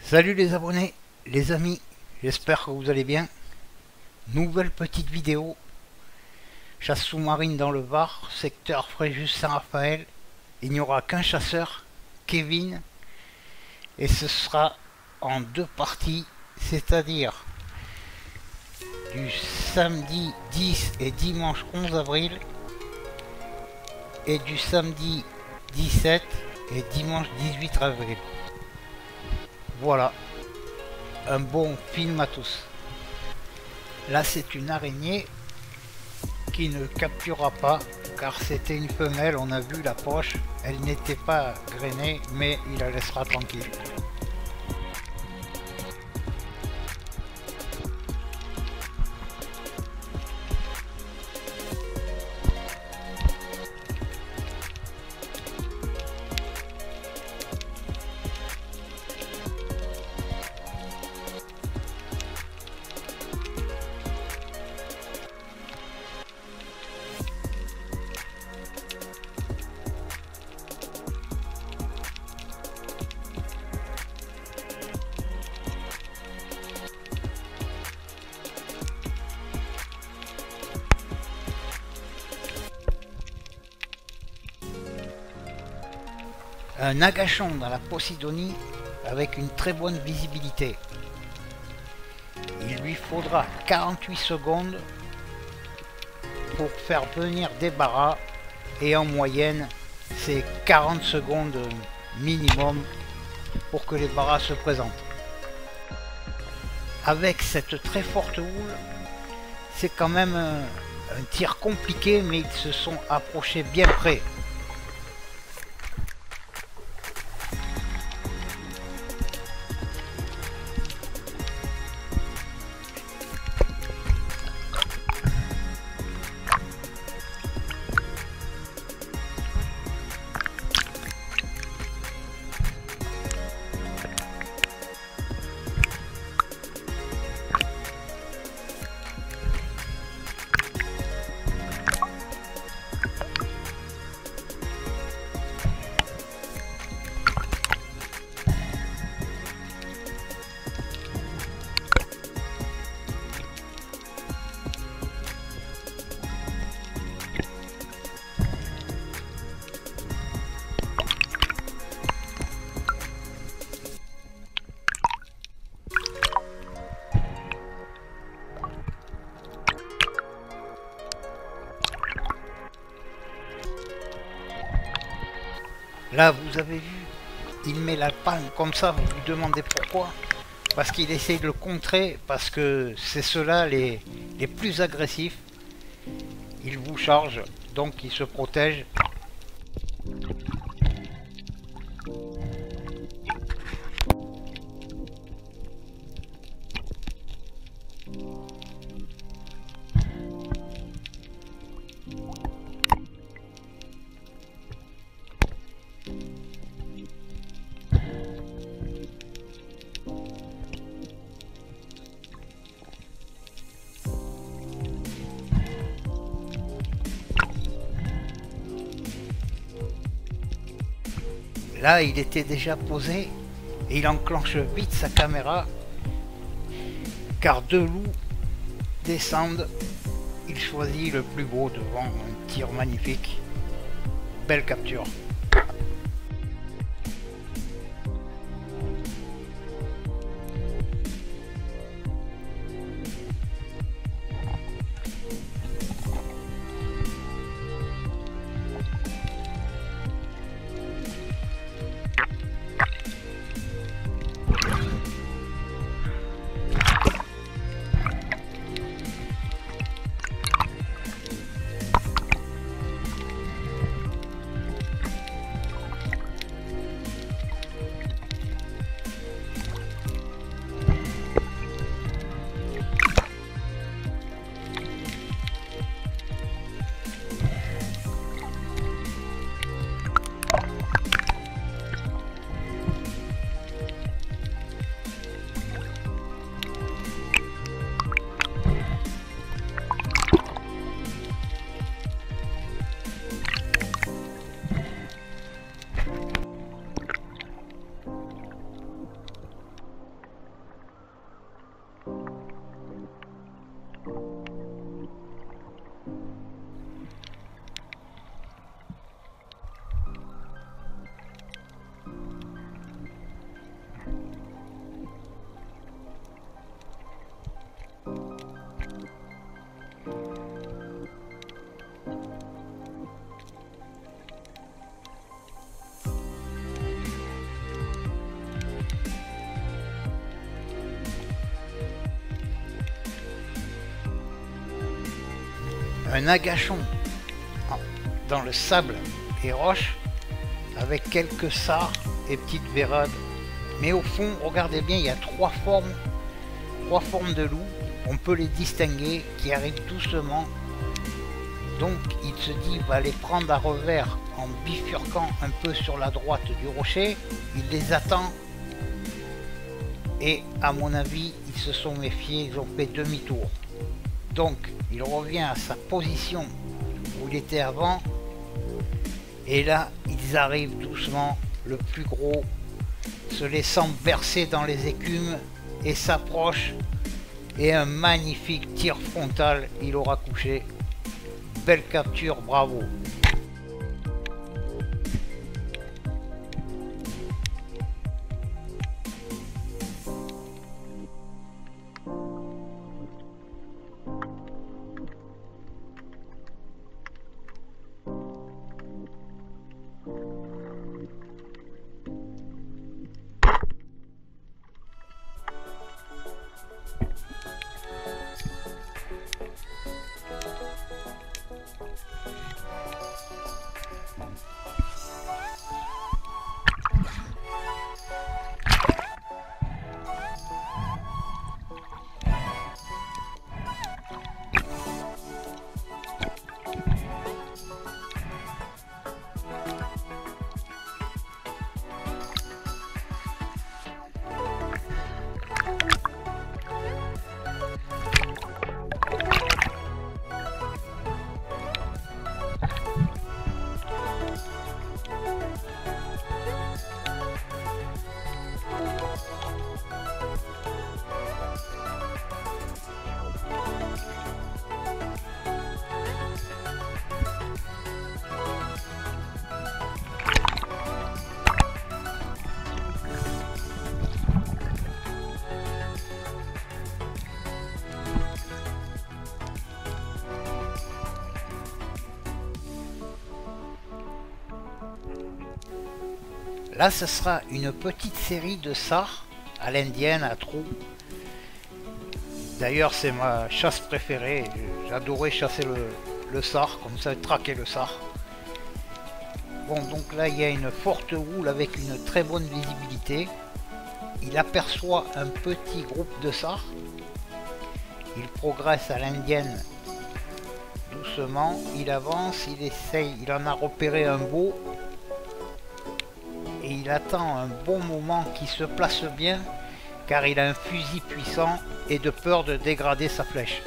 Salut les abonnés, les amis, j'espère que vous allez bien. Nouvelle petite vidéo. Chasse sous-marine dans le Var, secteur Fréjus-Saint-Raphaël. Il n'y aura qu'un chasseur, Kevin. Et ce sera en deux parties, c'est-à-dire du samedi 10 et dimanche 11 avril. Et du samedi 17 et dimanche 18 avril. Voilà, un bon film à tous. Là c'est une araignée qui ne capturera pas car c'était une femelle, on a vu la poche, elle n'était pas grainée mais il la laissera tranquille. Un agachon dans la Posidonie avec une très bonne visibilité. Il lui faudra 48 secondes pour faire venir des baras et en moyenne c'est 40 secondes minimum pour que les baras se présentent. Avec cette très forte houle, c'est quand même un tir compliqué mais ils se sont approchés bien près. Là, vous avez vu, il met la palme comme ça, vous vous demandez pourquoi? Parce qu'il essaye de le contrer, parce que c'est ceux-là les plus agressifs. Il vous charge, donc il se protège. Là, il était déjà posé et il enclenche vite sa caméra car deux loups descendent. Il choisit le plus beau devant un tir magnifique. Belle capture. un agachon dans le sable et roches avec quelques sards et petites vérades. Mais au fond, regardez bien, il y a trois formes de loups. On peut les distinguer qui arrivent doucement. Donc il se dit il va les prendre à revers en bifurquant un peu sur la droite du rocher. Il les attend. Et à mon avis, ils se sont méfiés, ils ont fait demi-tour. Donc il revient à sa position où il était avant. Et là, ils arrivent doucement, le plus gros, se laissant bercer dans les écumes et s'approche. Et un magnifique tir frontal, il aura couché. Belle capture, bravo. Là, ce sera une petite série de sards à l'indienne, à trous. D'ailleurs, c'est ma chasse préférée. J'adorais chasser le sard, comme ça, traquer le sard. Bon, donc là, il y a une forte houle avec une très bonne visibilité. Il aperçoit un petit groupe de sards. Il progresse à l'indienne doucement. Il avance, il essaye, il en a repéré un beau. Et il attend un bon moment qui se place bien, car il a un fusil puissant et de peur de dégrader sa flèche.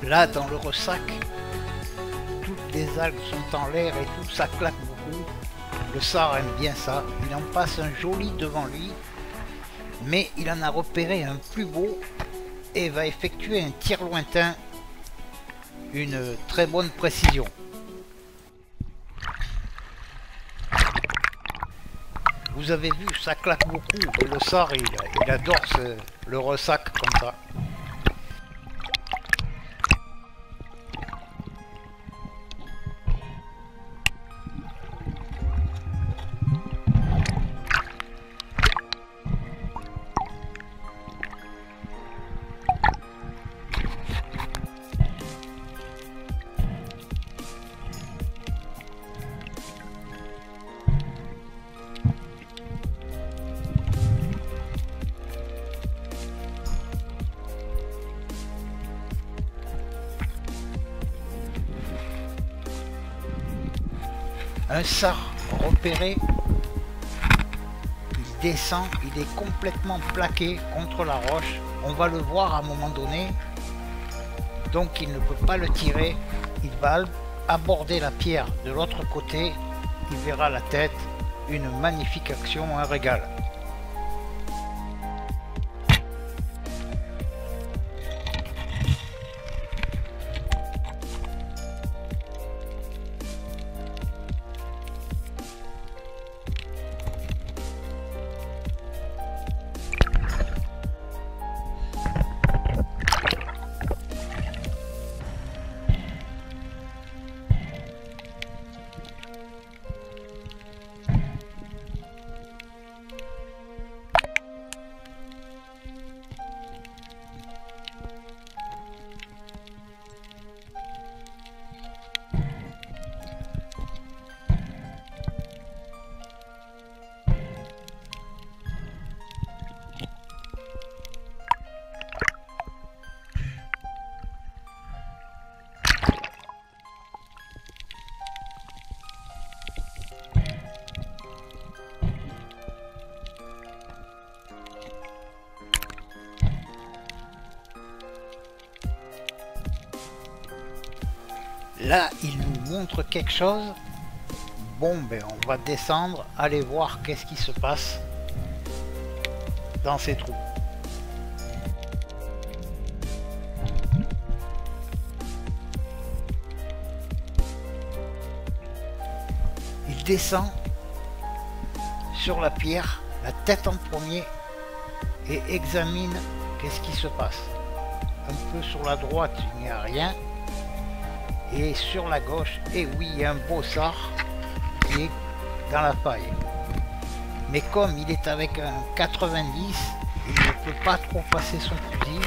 Là, dans le ressac, toutes les algues sont en l'air et tout ça claque beaucoup. Le sard aime bien ça. Il en passe un joli devant lui, mais il en a repéré un plus beau et va effectuer un tir lointain. Une très bonne précision. Vous avez vu, ça claque beaucoup. Et le sard, il adore le ressac comme ça. Un sar repéré, il descend, il est complètement plaqué contre la roche. On va le voir à un moment donné, donc il ne peut pas le tirer. Il va aborder la pierre de l'autre côté, il verra la tête. Une magnifique action, un régal. Là, il nous montre quelque chose. Bon, ben on va descendre, aller voir qu'est-ce qui se passe dans ces trous. Il descend sur la pierre, la tête en premier, et examine qu'est-ce qui se passe. Un peu sur la droite, il n'y a rien. Et sur la gauche, et oui, il y a un beau sar qui est dans la faille. Mais comme il est avec un 90, il ne peut pas trop passer son fusil.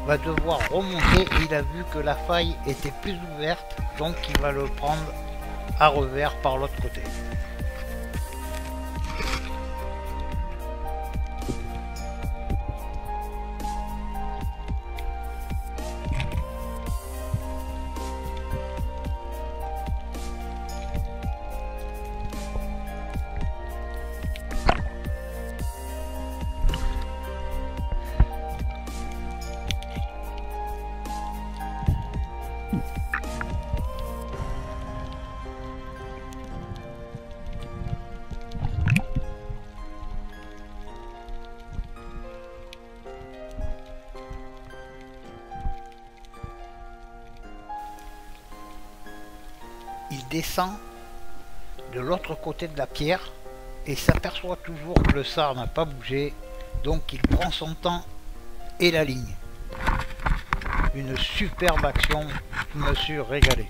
Il va devoir remonter et il a vu que la faille était plus ouverte, donc il va le prendre à revers par l'autre côté. Il descend de l'autre côté de la pierre et s'aperçoit toujours que le sar n'a pas bougé, donc il prend son temps et la ligne. Une superbe action, je me suis régalé.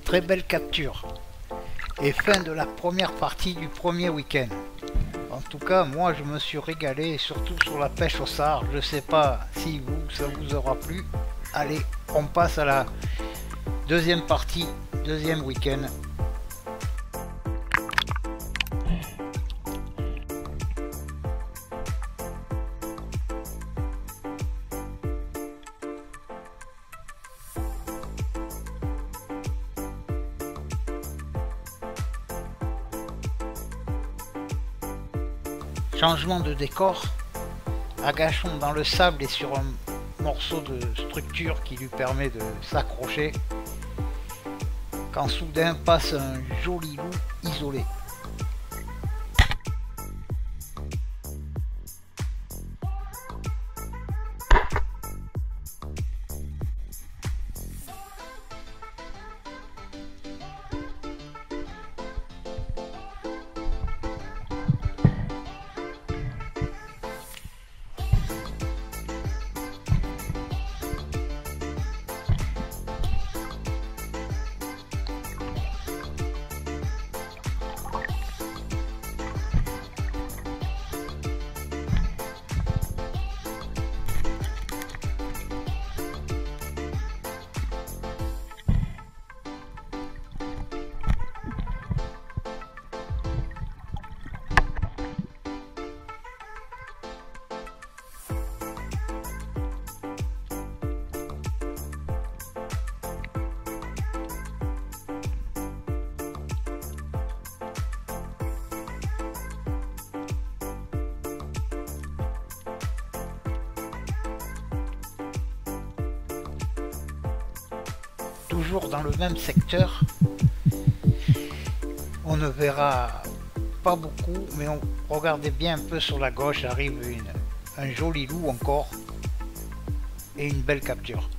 Très belle capture. Et fin de la première partie du premier week-end. En tout cas, moi je me suis régalé, surtout sur la pêche au sar. Je sais pas si ça vous aura plu. Allez, on passe à la deuxième partie, deuxième week-end. Changement de décor, Agachon dans le sable et sur un morceau de structure qui lui permet de s'accrocher, quand soudain passe un joli loup isolé. toujours dans le même secteur. On ne verra pas beaucoup, mais regardez bien un peu sur la gauche, arrive un joli loup encore et une belle capture.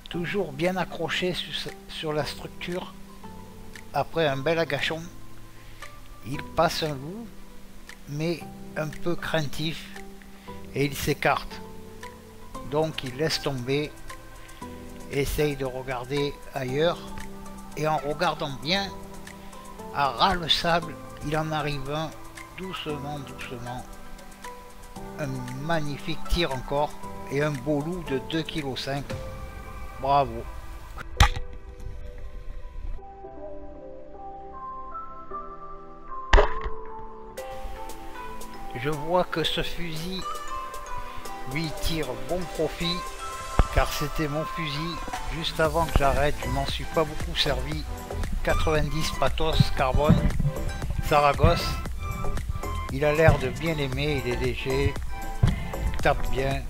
Toujours bien accroché sur la structure. Après un bel agachon, il passe un loup, mais un peu craintif, et il s'écarte. Donc il laisse tomber, essaye de regarder ailleurs, et en regardant bien, à ras le sable, il en arrive un, doucement, doucement. Un magnifique tir encore, et un beau loup de 2,5 kg. Bravo. Je vois que ce fusil lui tire bon profit, car c'était mon fusil juste avant que j'arrête. Je m'en suis pas beaucoup servi. 90 Patos carbone Saragosse. Il a l'air de bien aimer, il est léger, il tape bien,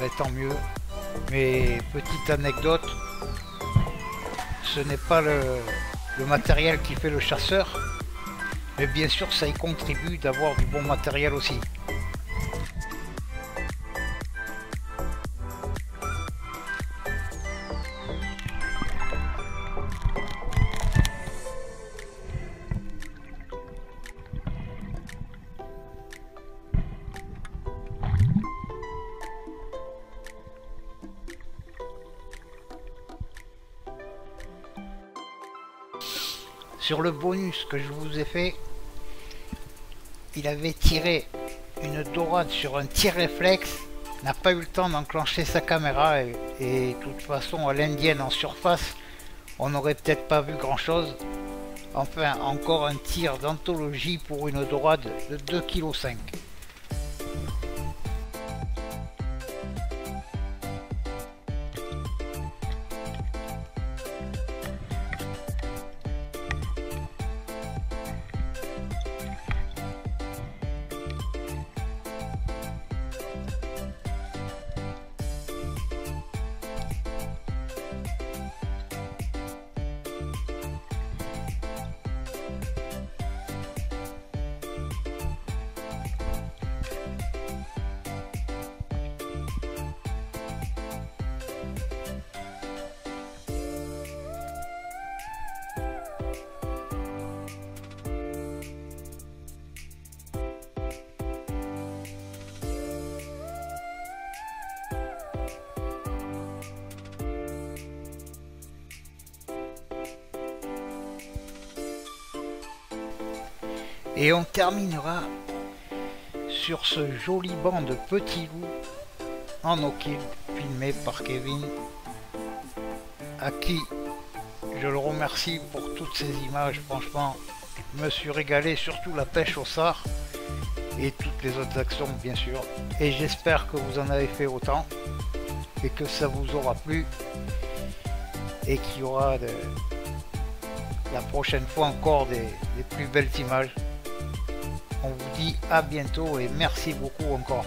mais tant mieux. Mais petite anecdote, ce n'est pas le matériel qui fait le chasseur, mais bien sûr ça y contribue d'avoir du bon matériel aussi. Sur le bonus que je vous ai fait, il avait tiré une dorade sur un tir réflexe, n'a pas eu le temps d'enclencher sa caméra et de toute façon à l'indienne en surface, on n'aurait peut-être pas vu grand chose. Enfin, encore un tir d'anthologie pour une dorade de 2,5 kg. Et on terminera sur ce joli banc de petits loups en no-kill filmé par Kevin, à qui je le remercie pour toutes ces images. Franchement, je me suis régalé, surtout la pêche au sard et toutes les autres actions bien sûr. Et j'espère que vous en avez fait autant et que ça vous aura plu et qu'il y aura la prochaine fois encore des plus belles images. On vous dit à bientôt et merci beaucoup encore.